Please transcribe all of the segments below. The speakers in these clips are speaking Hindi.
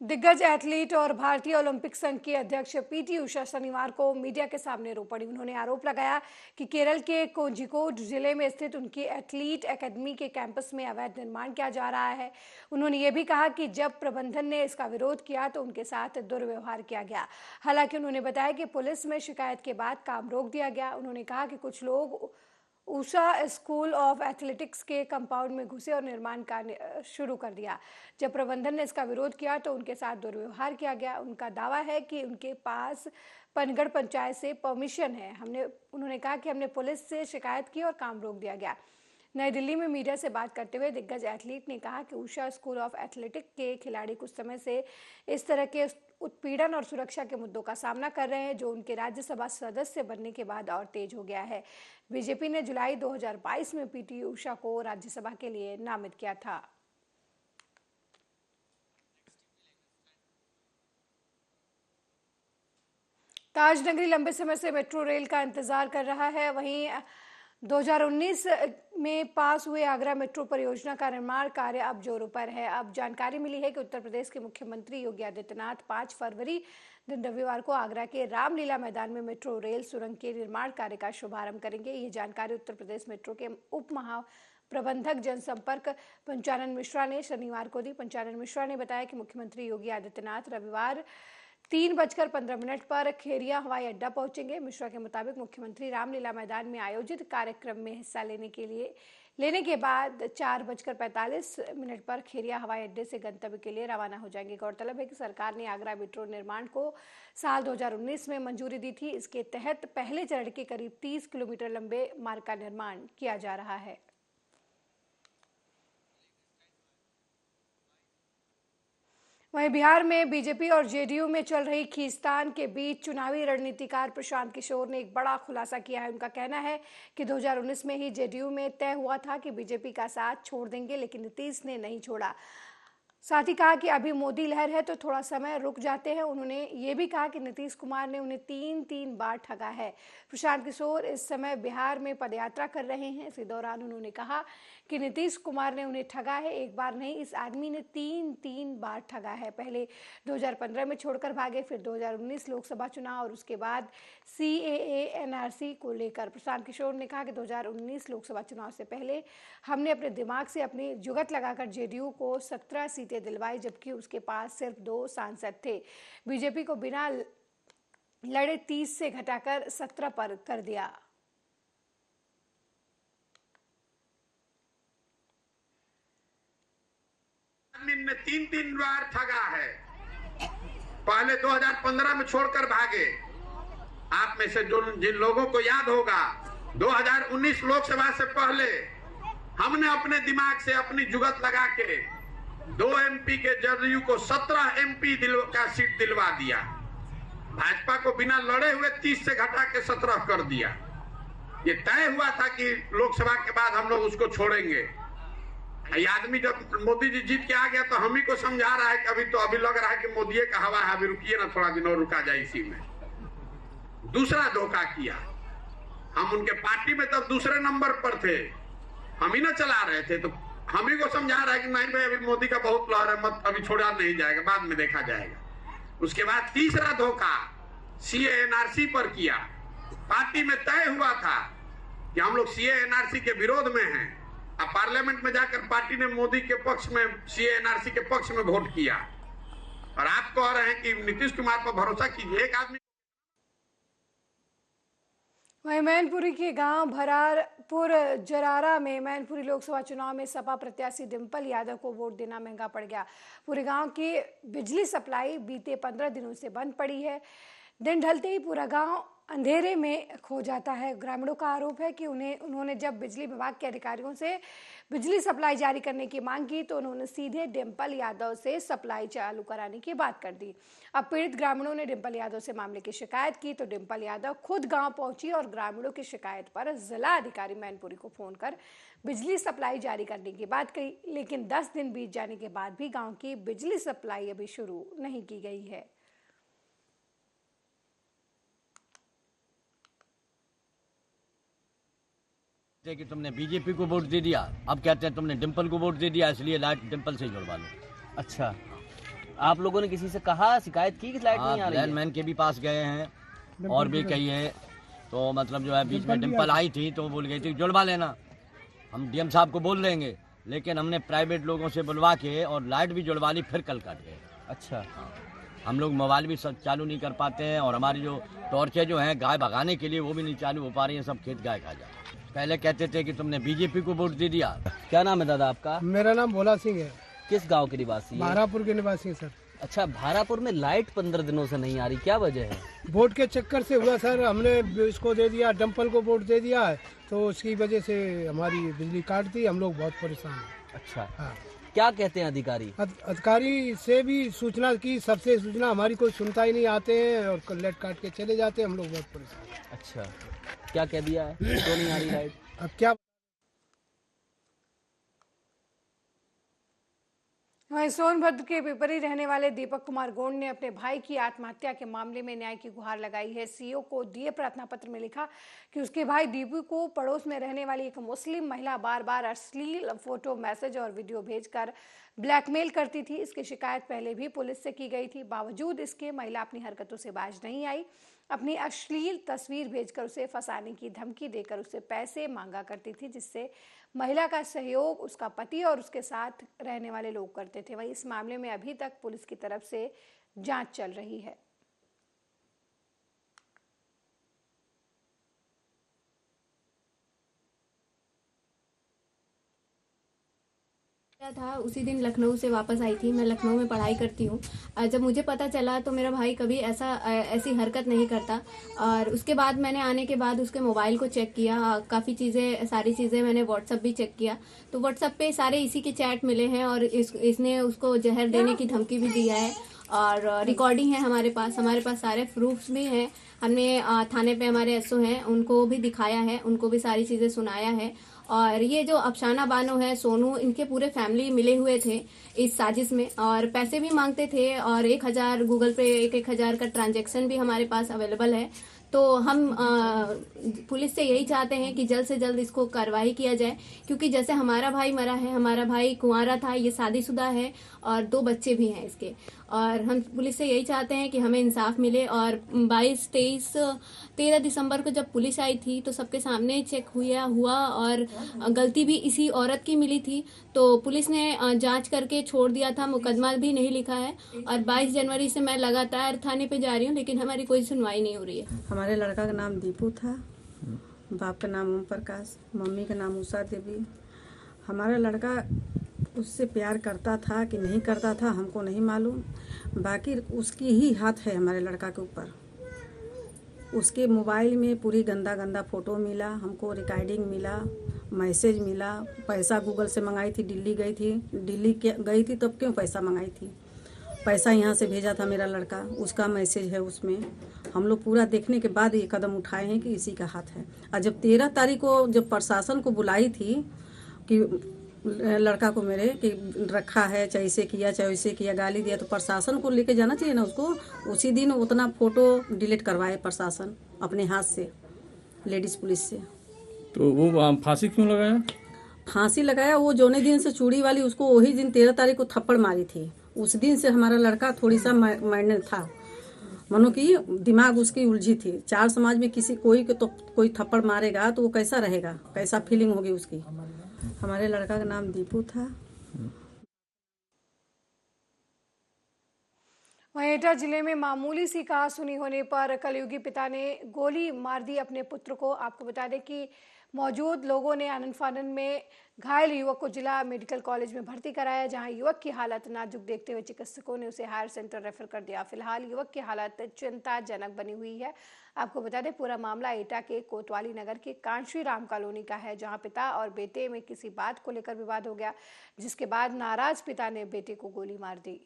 दिग्गज एथलीट और भारतीय ओलंपिक संघ की अध्यक्ष पीटी उषा शनिवार को मीडिया के सामने रो पड़ी। उन्होंने आरोप लगाया कि केरल के कोझिकोड जिले में स्थित उनकी एथलीट एकेडमी के कैंपस में अवैध निर्माण किया जा रहा है। उन्होंने ये भी कहा कि जब प्रबंधन ने इसका विरोध किया तो उनके साथ दुर्व्यवहार किया गया। हालांकि उन्होंने बताया कि पुलिस में शिकायत के बाद काम रोक दिया गया। उन्होंने कहा कि कुछ लोग उषा स्कूल ऑफ एथलेटिक्स के कंपाउंड में घुसे और निर्माण कार्य शुरू कर दिया। जब प्रबंधन ने इसका विरोध किया तो उनके साथ दुर्व्यवहार किया गया। उनका दावा है कि उनके पास पनगढ़ पंचायत से परमिशन है। उन्होंने कहा कि हमने पुलिस से शिकायत की और काम रोक दिया गया। नई दिल्ली में मीडिया से बात करते हुए दिग्गज एथलीट ने कहा कि उषा स्कूल ऑफ एथलेटिक्स के खिलाड़ी कुछ समय से इस तरह के उत्पीड़न और सुरक्षा के मुद्दों का सामना कर रहे हैं, जो उनके राज्यसभा सदस्य बनने के बाद और तेज हो गया है। बीजेपी ने जुलाई 2022 में पीटी उषा को राज्यसभा के लिए नामित किया था। ताजनगरी लंबे समय से मेट्रो रेल का इंतजार कर रहा है। वहीं 2019 में पास हुए आगरा मेट्रो परियोजना का निर्माण कार्य अब जोरों पर है। अब जानकारी मिली है कि उत्तर प्रदेश के मुख्यमंत्री योगी आदित्यनाथ 5 फरवरी दिन रविवार को आगरा के रामलीला मैदान में मेट्रो रेल सुरंग के निर्माण कार्य का शुभारंभ करेंगे। ये जानकारी उत्तर प्रदेश मेट्रो के उप महाप्रबंधक जनसंपर्क पंचानन मिश्रा ने शनिवार को दी। पंचानन मिश्रा ने बताया कि मुख्यमंत्री योगी आदित्यनाथ रविवार 3:15 पर खेरिया हवाई अड्डा पहुंचेंगे। मिश्रा के मुताबिक मुख्यमंत्री रामलीला मैदान में आयोजित कार्यक्रम में हिस्सा लेने के बाद 4:45 पर खेरिया हवाई अड्डे से गंतव्य के लिए रवाना हो जाएंगे। गौरतलब है कि सरकार ने आगरा मेट्रो निर्माण को साल 2019 में मंजूरी दी थी। इसके तहत पहले चरण के करीब 30 किलोमीटर लंबे मार्ग का निर्माण किया जा रहा है। वहीं बिहार में बीजेपी और जेडीयू में चल रही खींचतान के बीच चुनावी रणनीतिकार प्रशांत किशोर ने एक बड़ा खुलासा किया है। उनका कहना है कि 2019 में ही जेडीयू में तय हुआ था कि बीजेपी का साथ छोड़ देंगे, लेकिन नीतीश ने नहीं छोड़ा। साथ ही कहा कि अभी मोदी लहर है तो थोड़ा समय रुक जाते हैं। उन्होंने ये भी कहा कि नीतीश कुमार ने उन्हें 3 बार ठगा है। प्रशांत किशोर इस समय बिहार में पदयात्रा कर रहे हैं। इसी दौरान उन्होंने कहा कि नीतीश कुमार ने उन्हें ठगा है, एक बार नहीं, इस आदमी ने 3 बार ठगा है। पहले 2015 में छोड़कर भागे, फिर 2019 लोकसभा चुनाव और उसके बाद CAA NRC को लेकर। प्रशांत किशोर ने कहा कि 2019 लोकसभा चुनाव से पहले हमने अपने दिमाग से अपनी जुगत लगाकर जेडीयू को 17 सीटें दिलवाई, जबकि उसके पास सिर्फ 2 सांसद थे। बीजेपी को बिना लड़े 30 से घटाकर 17 पर कर दिया। ने 3 बार ठगा है। पहले 2015 में छोड़कर भागे। आप में से जिन लोगों को याद होगा, 2019 लोकसभा से पहले हमने अपने दिमाग से अपनी जुगत लगा के 2 MP के जदयू को 17 MP का सीट दिलवा दिया। भाजपा को बिना लड़े हुए 30 से घटा के 17 कर दिया। ये तय हुआ था कि लोकसभा के बाद हम लोग उसको छोड़ेंगे। ये आदमी जब मोदी जी जीत के आ गया तो हम ही को समझा रहा है कि अभी लग रहा है कि मोदी का हवा है, अभी रुकिए ना, थोड़ा दिन और रुका जाए। इसी में दूसरा धोखा किया। हम उनके पार्टी में तब दूसरे नंबर पर थे, हम ही ना चला रहे थे, तो हम ही को समझा रहा है कि नहीं भाई अभी मोदी का बहुत लहर है, मत अभी छोड़ा नहीं जाएगा, बाद में देखा जाएगा। उसके बाद तीसरा धोखा CAA NRC पर किया। पार्टी में तय हुआ था कि हम लोग CAA NRC के विरोध में हैं। अब पार्लियामेंट में जाकर पार्टी ने मोदी के पक्ष में, CAA NRC के पक्ष में वोट किया। और आप कह रहे हैं कि नीतीश कुमार पर भरोसा कीजिए। एक आदमी वहीं मैनपुरी के गांव भरारपुर जरारा में मैनपुरी लोकसभा चुनाव में सपा प्रत्याशी डिंपल यादव को वोट देना महंगा पड़ गया। पूरे गांव की बिजली सप्लाई बीते 15 दिनों से बंद पड़ी है। दिन ढलते ही पूरा गांव अंधेरे में खो जाता है। ग्रामीणों का आरोप है कि उन्होंने जब बिजली विभाग के अधिकारियों से बिजली सप्लाई जारी करने की मांग की तो उन्होंने सीधे डिंपल यादव से सप्लाई चालू कराने की बात कर दी। अब पीड़ित ग्रामीणों ने डिंपल यादव से मामले की शिकायत की तो डिंपल यादव खुद गांव पहुंची और ग्रामीणों की शिकायत पर जिला अधिकारी मैनपुरी को फोन कर बिजली सप्लाई जारी करने की बात कही, लेकिन 10 दिन बीत जाने के बाद भी गाँव की बिजली सप्लाई अभी शुरू नहीं की गई है। कि तुमने बीजेपी को वोट दे दिया, अब कहते हैं तुमने डिंपल को वोट दे दिया, इसलिए लाइट डिंपल से जुड़वा लो। अच्छा, आप लोगों ने किसी से कहा, शिकायत की कि लाइट नहीं आ रही है? लैंडमैन के भी पास गए हैं और भी कही है, तो मतलब जो है बीच में डिम्पल आई थी तो बोल गई थी जुड़वा लेना, हम डीएम साहब को बोल देंगे, लेकिन हमने प्राइवेट लोगों से बुलवा के और लाइट भी जुड़वा ली, फिर कल काट गए। अच्छा, हम लोग मोबाइल भी सब चालू नहीं कर पाते हैं और हमारी जो टॉर्चें जो हैं गाय भगाने के लिए वो भी नहीं चालू हो पा रही हैं, सब खेत गाय खा जाए। पहले कहते थे कि तुमने बीजेपी को वोट दे दिया। क्या नाम है दादा आपका? मेरा नाम भोला सिंह है। किस गांव के निवासी है? भारापुर के निवासी हैं सर। अच्छा, भारापुर में लाइट 15 दिनों से नहीं आ रही, क्या वजह है? वोट के चक्कर से हुआ सर, हमने इसको दे दिया, डंपल को वोट दे दिया है, तो उसकी वजह से हमारी बिजली काट दी, हम लोग बहुत परेशान हैं। अच्छा, हाँ। क्या कहते हैं अधिकारी? अधिकारी से भी सूचना की, सबसे सूचना, हमारी कोई सुनता ही नहीं, आते हैं और लाइट काट के चले जाते हैं, हम लोग बहुत परेशान हैं। अच्छा, क्या कह दिया है, क्यों नहीं आ रही लाइट? अब क्या वहीं सोनभद्र के पिपरी रहने वाले दीपक कुमार गोंड ने अपने भाई की आत्महत्या के मामले में न्याय की गुहार लगाई है। सीओ को दिए प्रार्थना पत्र में लिखा कि उसके भाई दीपू को पड़ोस में रहने वाली एक मुस्लिम महिला बार बार अश्लील फोटो, मैसेज और वीडियो भेजकर ब्लैकमेल करती थी। इसकी शिकायत पहले भी पुलिस से की गई थी, बावजूद इसके महिला अपनी हरकतों से बाज नहीं आई। अपनी अश्लील तस्वीर भेजकर उसे फंसाने की धमकी देकर उससे पैसे मांगा करती थी, जिससे महिला का सहयोग उसका पति और उसके साथ रहने वाले लोग करते थे। वहीं इस मामले में अभी तक पुलिस की तरफ से जांच चल रही है। था उसी दिन लखनऊ से वापस आई थी। मैं लखनऊ में पढ़ाई करती हूँ। जब मुझे पता चला तो मेरा भाई कभी ऐसी हरकत नहीं करता, और उसके बाद मैंने आने के बाद उसके मोबाइल को चेक किया, सारी चीज़ें मैंने व्हाट्सएप भी चेक किया, तो व्हाट्सएप पे सारे इसी के चैट मिले हैं और इसने उसको जहर देने की धमकी भी दिया है और रिकॉर्डिंग है हमारे पास सारे प्रूफ्स भी हैं। हमने थाने पे हमारे एसओ हैं, उनको भी दिखाया है, उनको भी सारी चीज़ें सुनाया है। और ये जो अफसाना बानो है, सोनू, इनके पूरे फैमिली मिले हुए थे इस साजिश में और पैसे भी मांगते थे और 1000 गूगल पे 1000 का ट्रांजैक्शन भी हमारे पास अवेलेबल है। तो हम पुलिस से यही चाहते हैं कि जल्द से जल्द इसको कार्रवाई किया जाए, क्योंकि जैसे हमारा भाई मरा है, हमारा भाई कुंवारा था, ये शादीशुदा है और 2 बच्चे भी हैं इसके, और हम पुलिस से यही चाहते हैं कि हमें इंसाफ मिले। और 22, 23, 13 दिसंबर को जब पुलिस आई थी तो सबके सामने चेक हुआ और गलती भी इसी औरत की मिली थी, तो पुलिस ने जांच करके छोड़ दिया था, मुकदमा भी नहीं लिखा है। और 22 जनवरी से मैं लगातार थाने पे जा रही हूँ, लेकिन हमारी कोई सुनवाई नहीं हो रही है। हमारे लड़का का नाम दीपू था, बाप का नाम ओम प्रकाश, मम्मी का नाम उषा देवी। हमारा लड़का उससे प्यार करता था कि नहीं करता था हमको नहीं मालूम, बाकी उसकी ही हाथ है हमारे लड़का के ऊपर। उसके मोबाइल में पूरी गंदा फ़ोटो मिला, हमको रिकॉर्डिंग मिला, मैसेज मिला, पैसा गूगल से मंगाई थी, दिल्ली गई थी तब क्यों पैसा मंगाई थी, पैसा यहाँ से भेजा था मेरा लड़का, उसका मैसेज है उसमें। हम लोग पूरा देखने के बाद ये कदम उठाए हैं कि इसी का हाथ है। और जब 13 तारीख को जब प्रशासन को बुलाई थी कि लड़का को मेरे कि रखा है, चाहे इसे किया चाहे वैसे किया, गाली दिया, तो प्रशासन को लेके जाना चाहिए ना उसको। उसी दिन उतना फ़ोटो डिलीट करवाए प्रशासन अपने हाथ से, लेडीज़ पुलिस से। तो वो फांसी क्यों लगाया? फांसी लगाया वो जोने दिन से चूड़ी वाली उसको वही दिन 13 तारीख को थप्पड़ मारी थी, उस दिन से हमारा लड़का थोड़ी सा माइनर था, मनो कि दिमाग उसकी उलझी थी। 4 समाज में कोई थप्पड़ मारेगा तो वो कैसा रहेगा, कैसा फीलिंग होगी उसकी। हमारे लड़का का नाम दीपू था। वहीं एटा जिले में मामूली सी कहासुनी होने पर कलयुगी पिता ने गोली मार दी अपने पुत्र को। आपको बता दें कि मौजूद लोगों ने आनन फानन में घायल युवक को जिला मेडिकल कॉलेज में भर्ती कराया, जहां युवक की हालत नाजुक देखते हुए चिकित्सकों ने उसे हायर सेंटर रेफर कर दिया। फिलहाल युवक की हालत चिंताजनक बनी हुई है। आपको बता दें पूरा मामला एटा के कोतवाली नगर के कांशी राम कॉलोनी का है, जहां पिता और बेटे में किसी बात को लेकर विवाद हो गया, जिसके बाद नाराज पिता ने बेटे को गोली मार दी।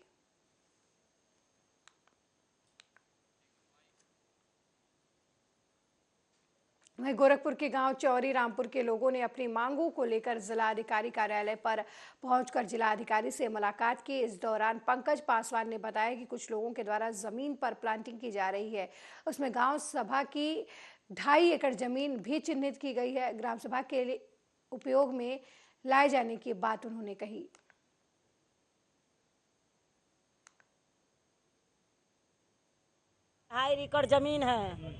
वहीं गोरखपुर के गांव चौरी रामपुर के लोगों ने अपनी मांगों को लेकर जिलाधिकारी कार्यालय पर पहुंचकर जिलाधिकारी से मुलाकात की। इस दौरान पंकज पासवान ने बताया कि कुछ लोगों के द्वारा जमीन पर प्लांटिंग की जा रही है, उसमें गांव सभा की 2.5 एकड़ जमीन भी चिन्हित की गई है। ग्राम सभा के लिए उपयोग में लाए जाने की बात उन्होंने कही। 2.5 एकड़ जमीन है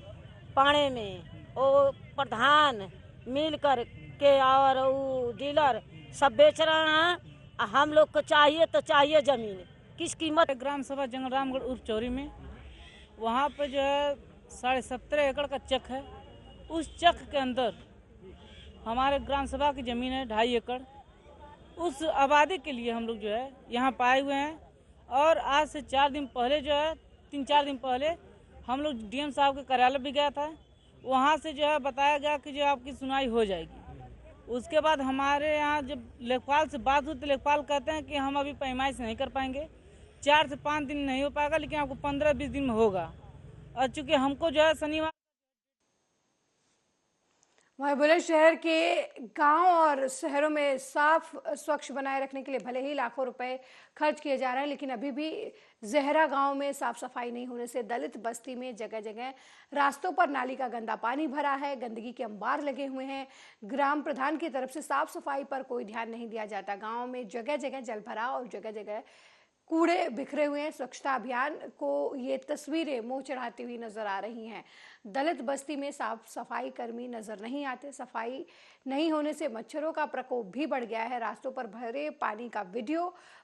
पाणे में, वो प्रधान मिल कर के और वो डीलर सब बेच रहे हैं। हम लोग को चाहिए तो चाहिए जमीन, किस कीमत। ग्राम सभा जंगल रामगढ़ उर्फ चौरी में, वहाँ पे जो है 17.5 एकड़ का चक है। उस चक के अंदर हमारे ग्राम सभा की ज़मीन है 2.5 एकड़। उस आबादी के लिए हम लोग जो है यहाँ पाए हुए हैं। और आज से 4 दिन पहले जो है 3-4 दिन पहले हम लोग डीएम साहब के कार्यालय भी गया था। वहाँ से जो है बताया गया कि जो आपकी सुनवाई हो जाएगी। उसके बाद हमारे यहाँ जब लेखपाल से बात हुई तो लेखपाल कहते हैं कि हम अभी पैमाइश नहीं कर पाएंगे, 4 से 5 दिन नहीं हो पाएगा, लेकिन आपको 15-20 दिन में होगा। और चूँकि हमको जो है शनिवार वहीं बुलंदशहर के गांव और शहरों में साफ स्वच्छ बनाए रखने के लिए भले ही लाखों रुपए खर्च किए जा रहे हैं, लेकिन अभी भी जहरा गांव में साफ सफाई नहीं होने से दलित बस्ती में जगह जगह रास्तों पर नाली का गंदा पानी भरा है, गंदगी के अंबार लगे हुए हैं। ग्राम प्रधान की तरफ से साफ सफाई पर कोई ध्यान नहीं दिया जाता। गाँव में जगह जगह जल भरा और जगह जगह कूड़े बिखरे हुए हैं। स्वच्छता अभियान को ये तस्वीरें मुंह चढ़ाती हुई नजर आ रही हैं। दलित बस्ती में साफ सफाई कर्मी नजर नहीं आते। सफाई नहीं होने से मच्छरों का प्रकोप भी बढ़ गया है। रास्तों पर भरे पानी का वीडियो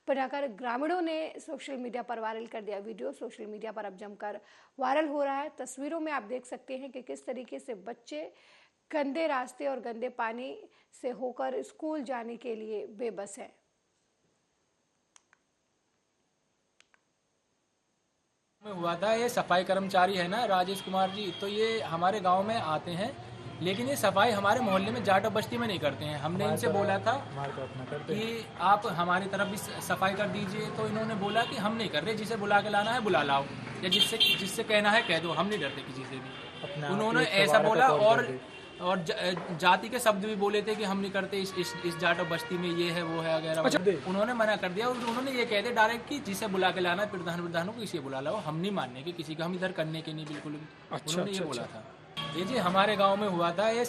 बनाकर ग्रामीणों ने सोशल मीडिया पर वायरल कर दिया। वीडियो सोशल मीडिया पर अब जमकर वायरल हो रहा है। तस्वीरों में आप देख सकते हैं कि किस तरीके से बच्चे गंदे रास्ते और गंदे पानी से होकर स्कूल जाने के लिए बेबस हैं। में हुआ था, ये सफाई कर्मचारी है ना राजेश कुमार जी, तो ये हमारे गांव में आते हैं, लेकिन ये सफाई हमारे मोहल्ले में जाटो बस्ती में नहीं करते हैं। हमने इनसे बोला था कि आप हमारी तरफ भी सफाई कर दीजिए, तो इन्होंने बोला कि हम नहीं कर रहे, जिसे बुला के लाना है बुला लाओ, या जिससे कहना है कह दो, हम नहीं डरते किसी से भी। उन्होंने ऐसा बोला और जाति के शब्द भी बोले थे कि हम नहीं करते, इस जाटो बस्ती में ये है वो है वगैरह। उन्होंने मना कर दिया और उन्होंने ये कह दिया डायरेक्ट कि जिसे बुला के लाना है प्रधानों को इसे बुला लाओ, हम नहीं मानने के किसी का, हम इधर करने के नहीं बिल्कुल भी। उन्होंने ये बोला था। ये जी हमारे गाँव में हुआ था। ये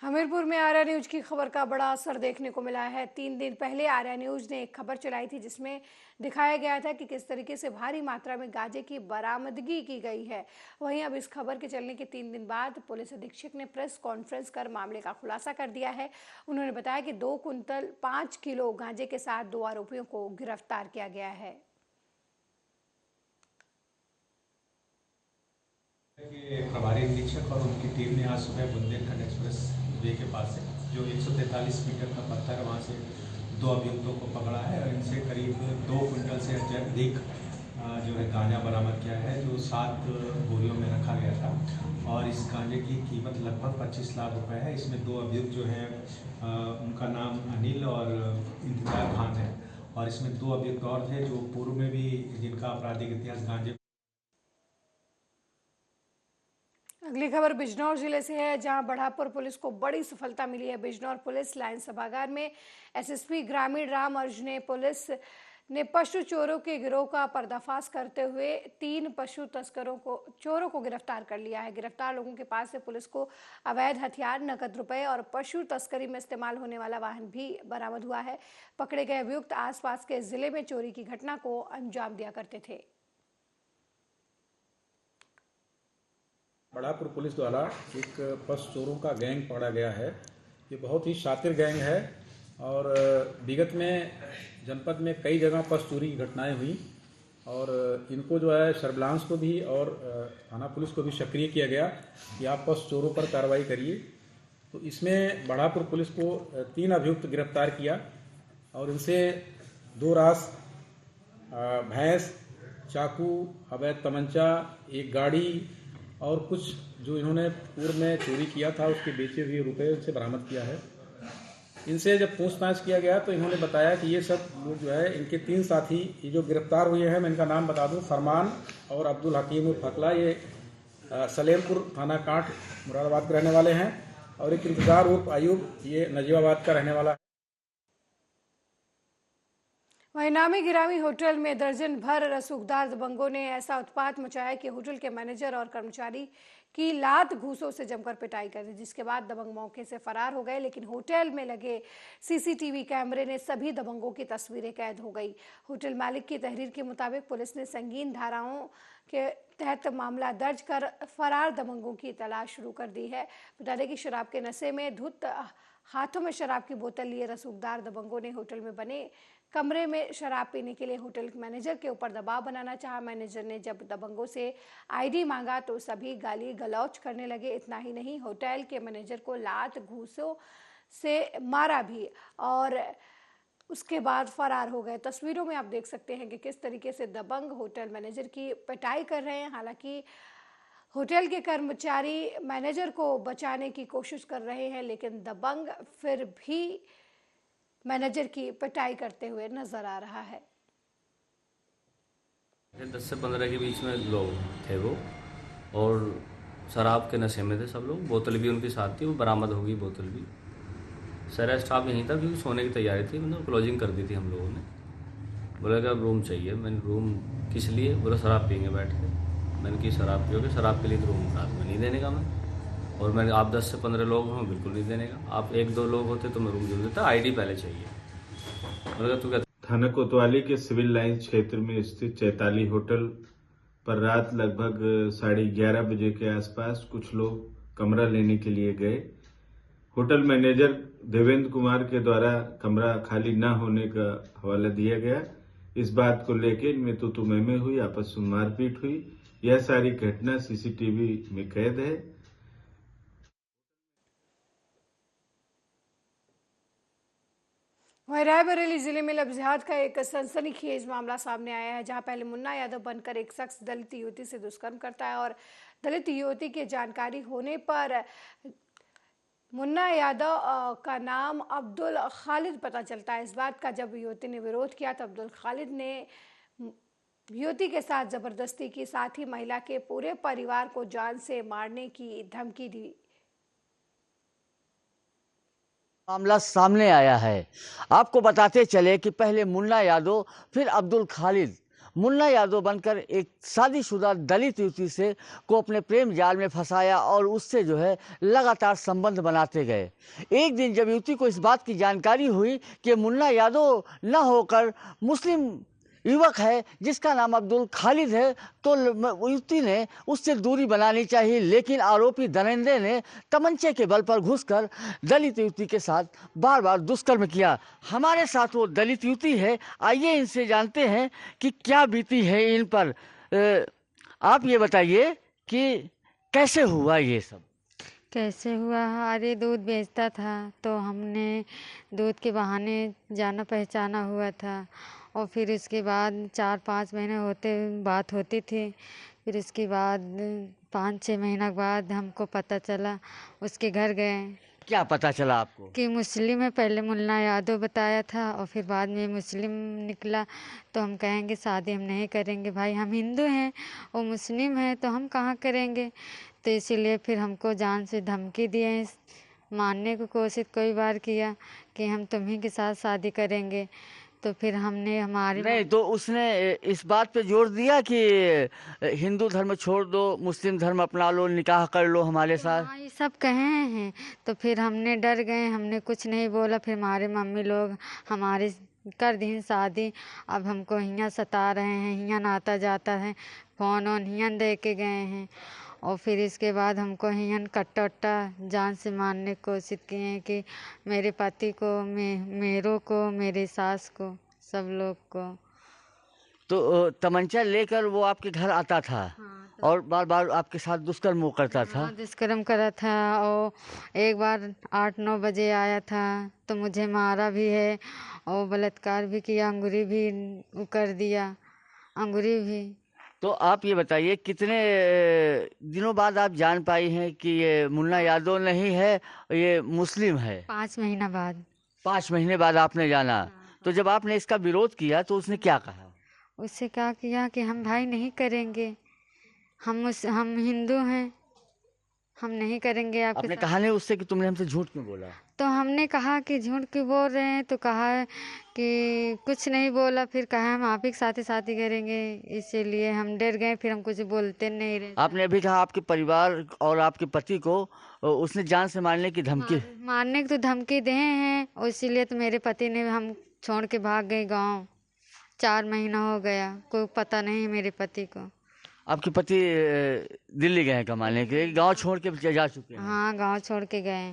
हमीरपुर में आर्या न्यूज की खबर का बड़ा असर देखने को मिला है। 3 दिन पहले आर्या न्यूज ने एक खबर चलाई थी जिसमें दिखाया गया था कि किस तरीके से भारी मात्रा में गांजे की बरामदगी की गई है। वहीं अब इस खबर के चलने के 3 दिन बाद पुलिस अधीक्षक ने प्रेस कॉन्फ्रेंस कर मामले का खुलासा कर दिया है। उन्होंने बताया कि 2 कुंतल 5 किलो गांजे के साथ 2 आरोपियों को गिरफ्तार किया गया है। प्रभारी निरीक्षक और उनकी टीम ने आज सुबह बुंदेलखंड एक्सप्रेस वे के पास से जो 143 मीटर का पत्थर है वहाँ से 2 अभियुक्तों को पकड़ा है और इनसे करीब 2 कुंटल से अधिक जो है गांजा बरामद किया है, जो 7 बोरियों में रखा गया था। और इस गांजे की कीमत लगभग 25 लाख रुपए है। इसमें 2 अभियुक्त जो हैं उनका नाम अनिल और इंतजार खान है, और इसमें 2 अभियुक्त और थे जो पूर्व में भी जिनका आपराधिक इतिहास गांजे। अगली खबर बिजनौर जिले से है, जहां बढ़ापुर पुलिस को बड़ी सफलता मिली है। बिजनौर पुलिस लाइन सभागार में एसएसपी ग्रामीण राम अर्जुने पुलिस ने पशु चोरों के गिरोह का पर्दाफाश करते हुए 3 पशु चोरों को गिरफ्तार कर लिया है। गिरफ्तार लोगों के पास से पुलिस को अवैध हथियार, नकद रुपए और पशु तस्करी में इस्तेमाल होने वाला वाहन भी बरामद हुआ है। पकड़े गए अभियुक्त आसपास के जिले में चोरी की घटना को अंजाम दिया करते थे। बढ़ापुर पुलिस द्वारा एक पशु चोरों का गैंग पकड़ा गया है। ये बहुत ही शातिर गैंग है और विगत में जनपद में कई जगह पशु चोरी की घटनाएं हुई और इनको जो है सर्विलांस को भी और थाना पुलिस को भी सक्रिय किया गया कि आप पशु चोरों पर कार्रवाई करिए। तो इसमें बढ़ापुर पुलिस को 3 अभियुक्त गिरफ्तार किया और इनसे 2 रास भैंस, चाकू, अवैध तमंचा, एक गाड़ी और कुछ जो इन्होंने पूर्व में चोरी किया था उसके बेचे हुए रुपए उनसे बरामद किया है। इनसे जब पूछताछ किया गया तो इन्होंने बताया कि ये सब लोग जो है इनके 3 साथी ये जो गिरफ्तार हुए हैं, मैं इनका नाम बता दूं, फरमान और अब्दुल हकीम फकला, ये सलेमपुर थाना कांठ मुरादाबाद के रहने वाले हैं, और एक इंतजार उर्फ अयूब, ये नजीबाबाद का रहने वाला है। वहीं नामी गिरामी होटल में दर्जन भर रसूखदार दबंगों ने ऐसा उत्पात मचाया कि होटल के मैनेजर और कर्मचारी की लात घूसों से जमकर पिटाई कर दी, जिसके बाद दबंग मौके से फरार हो गए। लेकिन होटल में लगे सीसीटीवी कैमरे ने सभी दबंगों की तस्वीरें कैद हो गई। होटल मालिक की तहरीर के मुताबिक पुलिस ने संगीन धाराओं के तहत मामला दर्ज कर फरार दबंगों की तलाश शुरू कर दी है। बता दें कि शराब के नशे में धुत हाथों में शराब की बोतल लिए रसूखदार दबंगों ने होटल में बने कमरे में शराब पीने के लिए होटल मैनेजर के ऊपर दबाव बनाना चाहा। मैनेजर ने जब दबंगों से आईडी मांगा तो सभी गाली गलौज करने लगे। इतना ही नहीं, होटल के मैनेजर को लात घूसों से मारा भी और उसके बाद फरार हो गए। तस्वीरों में आप देख सकते हैं कि किस तरीके से दबंग होटल मैनेजर की पिटाई कर रहे हैं। हालांकि होटल के कर्मचारी मैनेजर को बचाने की कोशिश कर रहे हैं, लेकिन दबंग फिर भी मैनेजर की पिटाई करते हुए नजर आ रहा है। 10 से 15 के बीच में लोग थे वो, और शराब के नशे में थे सब लोग। बोतल भी उनके साथ थी, वो बरामद होगी बोतल भी। सारा स्टाफ यहीं था क्योंकि सोने की तैयारी थी, मतलब क्लोजिंग कर दी थी हम लोगों ने। बोला कि अब रूम चाहिए। मैंने रूम किस लिए? बोला शराब पियेंगे बैठ के। मैंने की शराब पियोगे? शराब के लिए तो रूम रात में नहीं देने का मैं। और मैंने आप 10 से 15 लोग हो, बिल्कुल नहीं देने का। आप 1-2 लोग होते तो मैं रूम दे देता, आईडी पहले चाहिए। बोला तू क्या? थाना कोतवाली के सिविल लाइंस क्षेत्र में स्थित चैताली होटल पर रात लगभग 11:30 बजे के आसपास कुछ लोग कमरा लेने के लिए गए। होटल मैनेजर देवेंद्र कुमार के द्वारा कमरा खाली न होने का हवाला दिया गया। इस बात को लेकर इनमें तू मैं हुई, आपस में मारपीट हुई। यह सारी घटना सीसीटीवी में कैद है। वहीं रायबरेली जिले में लफ्जियात का एक सनसनीखेज मामला सामने आया है, जहां पहले मुन्ना यादव बनकर एक शख्स दलित युवती से दुष्कर्म करता है और दलित युवती की जानकारी होने पर मुन्ना यादव का नाम अब्दुल खालिद पता चलता है। इस बात का जब युवती ने विरोध किया तो अब्दुल खालिद ने युवती के साथ जबरदस्ती की, साथ ही महिला के पूरे परिवार को जान से मारने की धमकी दी। मामला सामने आया है। आपको बताते चले कि पहले मुन्ना यादव फिर अब्दुल खालिद मुन्ना यादव बनकर एक शादीशुदा दलित युवती से को अपने प्रेम जाल में फंसाया और उससे जो है लगातार संबंध बनाते गए। एक दिन जब युवती को इस बात की जानकारी हुई कि मुन्ना यादव न होकर मुस्लिम युवक है जिसका नाम अब्दुल खालिद है, तो युवती ने उससे दूरी बनानी चाहिए। लेकिन आरोपी धनंजय ने तमंचे के बल पर घुसकर दलित युवती के साथ बार बार दुष्कर्म किया। हमारे साथ वो दलित युवती है, आइए इनसे जानते हैं कि क्या बीती है इन पर। आप ये बताइए कि कैसे हुआ ये सब? कैसे हुआ? अरे दूध बेचता था तो हमने दूध के बहाने जाना पहचाना हुआ था, और फिर इसके बाद 4-5 महीने होते बात होती थी। फिर इसके बाद 5-6 महीना के बाद हमको पता चला, उसके घर गए। क्या पता चला आपको? कि मुस्लिम है। पहले मुन्ना यादव बताया था और फिर बाद में मुस्लिम निकला। तो हम कहेंगे शादी हम नहीं करेंगे भाई, हम हिंदू हैं, वो मुस्लिम है तो हम कहाँ करेंगे। तो इसीलिए फिर हमको जान से धमकी दिए, मारने की कोशिश कई बार किया कि हम तुम्हीं के साथ शादी करेंगे। तो फिर हमने हमारे नहीं, तो उसने इस बात पे जोर दिया कि हिंदू धर्म छोड़ दो, मुस्लिम धर्म अपना लो, निकाह कर लो हमारे साथ। हाँ, ये सब कहे हैं। तो फिर हमने डर गए, हमने कुछ नहीं बोला। फिर हमारे मम्मी लोग हमारे कर दी शादी। अब हमको हियाँ सता रहे हैं, हियाँ नाता जाता है, फ़ोन ऑन हियाँ दे के गए हैं। और फिर इसके बाद हमको हियाँ कट्टा जान से मारने की कोशिश किए हैं कि मेरे पति को, मेरों को, मेरे सास को, सब लोग को। तो तमंचा लेकर वो आपके घर आता था? हाँ, और बार बार आपके साथ दुष्कर्म करता था? हाँ, दुष्कर्म करा था। और एक बार 8-9 बजे आया था तो मुझे मारा भी है और बलात्कार भी किया, अंगूरी भी कर दिया, अंगूरी भी। तो आप ये बताइए कितने दिनों बाद आप जान पाई हैं कि ये मुन्ना यादव नहीं है, ये मुस्लिम है? 5 महीना बाद। 5 महीने बाद आपने जाना। तो जब आपने इसका विरोध किया तो उसने क्या कहा? उससे क्या किया कि हम भाई नहीं करेंगे, हम हिंदू हैं, हम नहीं करेंगे आपके आपने साथ। कहा नहीं उससे कि तुमने हमसे झूठ क्यों बोला? तो हमने कहा कि झूठ क्यों बोल रहे हैं, तो कहा है कि कुछ नहीं बोला, फिर कहा हम आप ही के साथ ही शादी करेंगे, इसीलिए हम डर गए, फिर हम कुछ बोलते नहीं रहे। आपने अभी कहा आपके परिवार और आपके पति को उसने जान से मारने की धमकी मारने की तो धमकी दे हैं, और इसीलिए तो मेरे पति ने हम छोड़ के भाग गए गाँव। 4 महीना हो गया, कोई पता नहीं है मेरे पति को। आपके पति दिल्ली गए हैं कमाने के लिए, गांव छोड़ के जा चुके हैं? हाँ, गांव छोड़ के गए।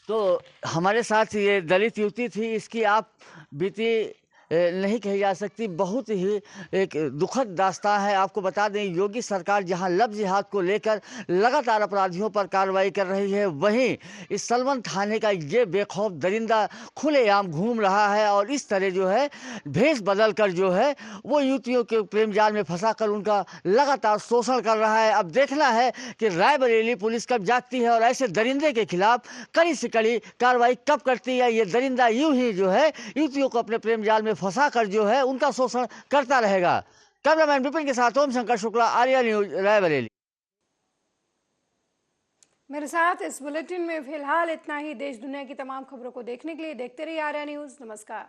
तो हमारे साथ ये दलित युवती थी, इसकी आप बीती नहीं कही जा सकती, बहुत ही एक दुखद दास्तां है। आपको बता दें, योगी सरकार जहां लव जिहाद को लेकर लगातार अपराधियों पर कार्रवाई कर रही है, वहीं इस सलवन थाने का ये बेखौफ दरिंदा खुलेआम घूम रहा है और इस तरह जो है भेष बदल कर जो है वो युवतियों के प्रेम जाल में फंसा कर उनका लगातार शोषण कर रहा है। अब देखना है कि रायबरेली पुलिस कब जागती है और ऐसे दरिंदे के खिलाफ कड़ी से कड़ी कार्रवाई कब करती है। ये दरिंदा यूं ही जो है युवतियों को अपने प्रेम जाल में फंसा कर जो है उनका शोषण करता रहेगा। कैमरामैन विपिन के साथ ओम शंकर शुक्ला, आर्या न्यूज, रायबरेली। मेरे साथ इस बुलेटिन में फिलहाल इतना ही। देश दुनिया की तमाम खबरों को देखने के लिए देखते रहिए आर्या न्यूज। नमस्कार।